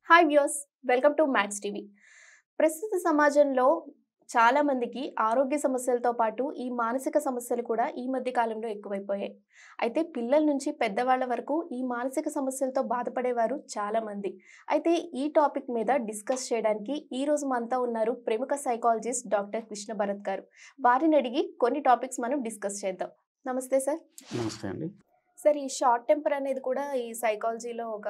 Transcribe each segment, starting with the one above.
Hi views, welcome to max TV. ప్రస్తుత సమాజంలో చాలా మందికి ఆరోగ్య సమస్యలతో పాటు ఈ మానసిక సమస్యలు కూడా ఈ మధ్య కాలంలో ఎక్కువైపోయాయి. అయితే పిల్లల నుంచి పెద్దవాళ్ళ వరకు ఈ మానసిక సమస్యలతో బాధపడేవారు చాలా మంది. అయితే ఈ టాపిక్ మీద డిస్కస్ చేయడానికి ఈ రోజు మనతో ఉన్నారు ప్రముఖ సైకాలజిస్ట్ డాక్టర్ కృష్ణ భరత్ గారు. వారిని అడిగి కొన్ని టాపిక్స్ మనం డిస్కస్ చేద్దాం. నమస్తే సార్. నమస్తే అండి. సార్, ఈ షార్ట్ టెంపర్ అనేది కూడా ఈ సైకాలజీలో ఒక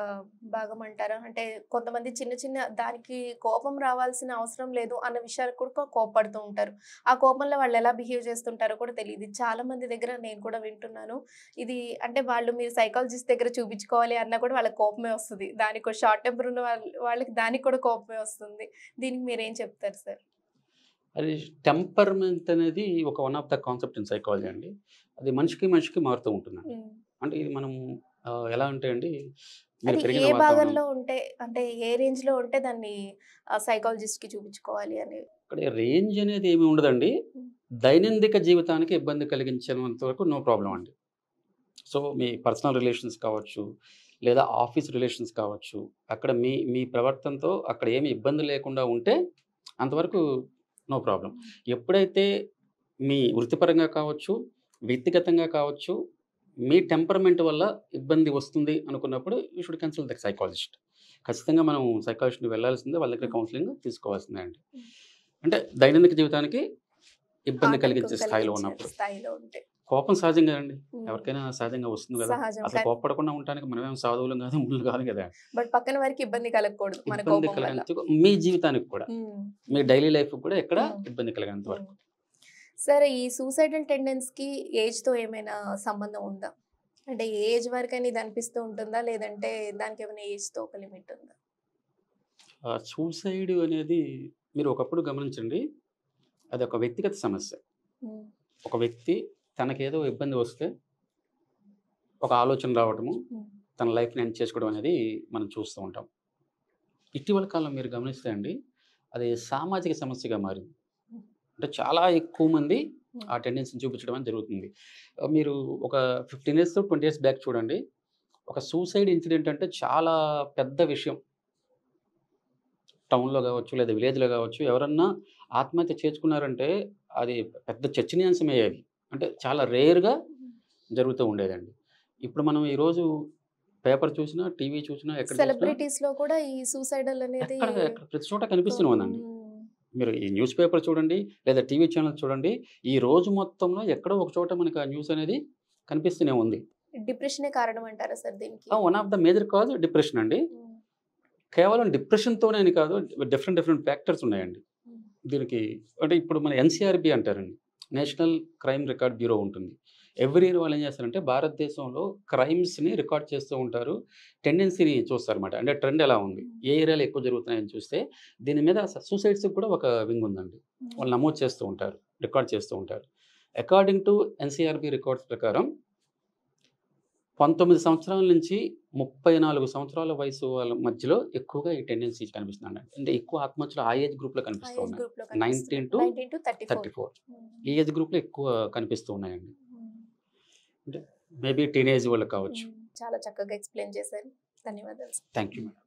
భాగం అంటారా? అంటే కొంతమంది చిన్న చిన్న దానికి కోపం రావాల్సిన అవసరం లేదు అన్న విషయాలకు కూడా కోపపడుతూ ఉంటారు. ఆ కోపంలో వాళ్ళు ఎలా బిహేవ్ చేస్తుంటారో కూడా తెలీదు. చాలా మంది దగ్గర నేను కూడా వింటున్నాను. ఇది అంటే వాళ్ళు మీరు సైకాలజిస్ట్ దగ్గర చూపించుకోవాలి అన్నా కూడా వాళ్ళకి కోపమే వస్తది. దానికి షార్ట్ టెంపర్ ఉన్న వాళ్ళకి దానికి కూడా కోపమే వస్తుంది. దీనికి మీరేం చెప్తారు సార్? అది టెంపర్‌మెంట్ అనేది ఒక one of the concept in psychology అండి. అది మనిషికి మారుతూ ఉంటుందండి. హ్మ్. అంటే ఇది మనం ఎలా అంటే అండి, మీరు అది పెరిగిన ఏ వాతావరణం, భాగంలో ఉంటే అంటే ఏ రేంజ్‌లో ఉంటే దాన్ని సైకాలజిస్ట్‌కి చూపించుకోవాలి అని? ఇక్కడ రేంజ్ అనేది ఏమి ఉండదండి. హ్మ్. దైనందిక జీవితానికి ఇబ్బంది కలిగించేంత వరకు నో ప్రాబ్లమ్ అండి. సో, మీ పర్సనల్ రిలేషన్స్ కావచ్చు, లేదా ఆఫీస్ రిలేషన్స్ కావచ్చు, అక్కడ మీ మీ ప్రవర్తనతో అక్కడ ఏమి ఇబ్బంది లేకుండా ఉంటే అంతవరకు నో ప్రాబ్లమ్. ఎప్పుడైతే మీ వృత్తిపరంగా కావచ్చు, వ్యక్తిగతంగా కావచ్చు, మీ టెంపర్‌మెంట్ వల్ల ఇబ్బంది వస్తుంది అనుకున్నప్పుడు you should consult the psychologist. ఖచ్చితంగా మనం సైకాలజిస్ట్‌ని వెళ్ళాల్సిందే. వాళ్ళ దగ్గర హ్మ్. కౌన్సెలింగ్ తీసుకోవాల్సిందే అండి. హ్మ్. అంటే దైనందిక జీవితానికి ఇబ్బంది ఆటంకం కలిగించే స్థాయిలో కలిగించే ఉన్నప్పుడు. స్థాయిలో ఉంటే. కోపం సహజం కదండీ. హ్మ్. ఎవరికైనా సహజంగా వస్తుంది గదా! సహజం. అసలు కోప్పడకుండా ఉండటానికి మనమేం సాధువులం గాదు, మునులు కాదు గదా! బట్ పక్కన వారికి ఇబ్బంది కలగకూడదు మన ఇబ్బంది కోపం వల్ల. కలిగేంత మీ జీవితానికి కూడా, హ్మ్. మీ డైలీ లైఫ్‌కి కూడా ఎక్కడ హ్మ్. ఇబ్బంది కలిగేంత హ్మ్. వరకు. సరే, ఈ సూసైడల్ టెండెన్స్‌కి ఏజ్‌తో ఏమైనా సంబంధం ఉందా? అంటే ఏ ఏజ్ వరకైనా ఇది అనిపిస్తూ ఉంటుందా? లేదంటే దానికేమైనా ఏజ్‌తో ఒక లిమిట్ ఉందా? సూసైడ్ అనేది మీరు ఒకప్పుడు గమనించండి. అదొక వ్యక్తిగత సమస్య. హ్మ్. ఒక వ్యక్తి తనకేదో ఇబ్బంది వస్తే ఒక ఆలోచన రావటము, హ్మ్. తన లైఫ్‌ని ఎండ్ చేసుకోవడం అనేది మనం చూస్తూ ఉంటాం. ఇటీవల కాలంలో మీరు గమనిస్తే అండి, అది సామాజిక సమస్యగా మారింది. హ్మ్. అంటే చాలా ఎక్కువ మంది హ్మ్. ఆ టెండెన్సీని చూపించడం అనేది జరుగుతుంది. మీరు ఒక 15 ఇయర్స్, 20 ఇయర్స్ బ్యాక్ చూడండి. ఒక సూసైడ్ ఇన్సిడెంట్ అంటే చాలా పెద్ద విషయం. టౌన్‌లో గావచ్చు, లేదా విలేజ్‌లో గావచ్చు, ఎవరన్నా ఆత్మహత్య చేసుకున్నారంటే అది పెద్ద చర్చనీయాంశమయ్యేది. అంటే చాలా రేర్‌గా హ్మ్. జరుగుతూ ఉండేదండి. ఇప్పుడు మనం ఈరోజు పేపర్ చూసినా, టీవీ చూసినా, ఎక్కడ చూసినా సెలబ్రిటీస్‌లో కూడా ఈ సూసైడల్ అనేది ఎక్కడ ప్రతి చోట కనిపిస్తూనే ఉందండి. హ్మ్. మీరు ఈ న్యూస్ పేపర్ చూడండి, లేదా టీవీ ఛానెల్స్ చూడండి. ఈ రోజు మొత్తంలో ఎక్కడో ఒక చోట మనకు ఆ న్యూస్ అనేది కనిపిస్తూనే ఉంది. డిప్రెషనే కారణం అంటారా సార్ దీనికి? One of the major cause depression అండి. హ్మ్. కేవలం డిప్రెషన్‌తోనే అని కాదు, డిఫరెంట్ ఫ్యాక్టర్స్ ఉన్నాయండి. హ్మ్. దీనికి అంటే ఇప్పుడు మన ఎన్‌సీఆర్‌బీ అంటారండి. నేషనల్ క్రైమ్ రికార్డ్ బ్యూరో ఉంటుంది. ఎవ్రీ ఇయర్ వాళ్ళు ఏం చేస్తారంటే భారతదేశంలో క్రైమ్స్‌ని రికార్డ్ చేస్తూ ఉంటారు. టెండెన్సీని చూస్తారన్నమాట. అంటే ట్రెండ్ ఎలా ఉంది? హ్మ్. ఏ ఏరియాలో ఎక్కువ జరుగుతున్నాయని చూస్తే దీని మీద సూసైడ్స్‌కి కూడా ఒక వింగ్ ఉందండి. హ్మ్. వాళ్ళు నమోదు చేస్తూ ఉంటారు. రికార్డ్ చేస్తూ ఉంటారు. అకార్డింగ్ టు ఎన్‌సీఆర్‌బీ రికార్డ్స్ ప్రకారం 19 సంవత్సరాల నుంచి 34 సంవత్సరాల వయసు వాళ్ళ మధ్యలో ఎక్కువగా ఈ టెండెన్సీస్ కనిపిస్తున్నాయండి. అంటే ఎక్కువ ఆత్మహత్యలు ఆ ఏజ్ గ్రూప్‌లో ఆ కనిపిస్తూ ఏజ్ ఉన్నాయి. గ్రూప్‌లో కనిపిస్తున్నాయి. 19-34. 19-34 హ్మ్. ఈ ఏజ్ గ్రూప్‌లో ఎక్కువ కనిపిస్తూ ఉన్నాయండి. హ్మ్. అంటే మేబీ టీనేజ్ వాళ్ళు కావచ్చు. హ్మ్. చాలా చక్కగా ఎక్స్‌ప్లెయిన్ చేశారు. ధన్యవాదాలు. Thank you madam.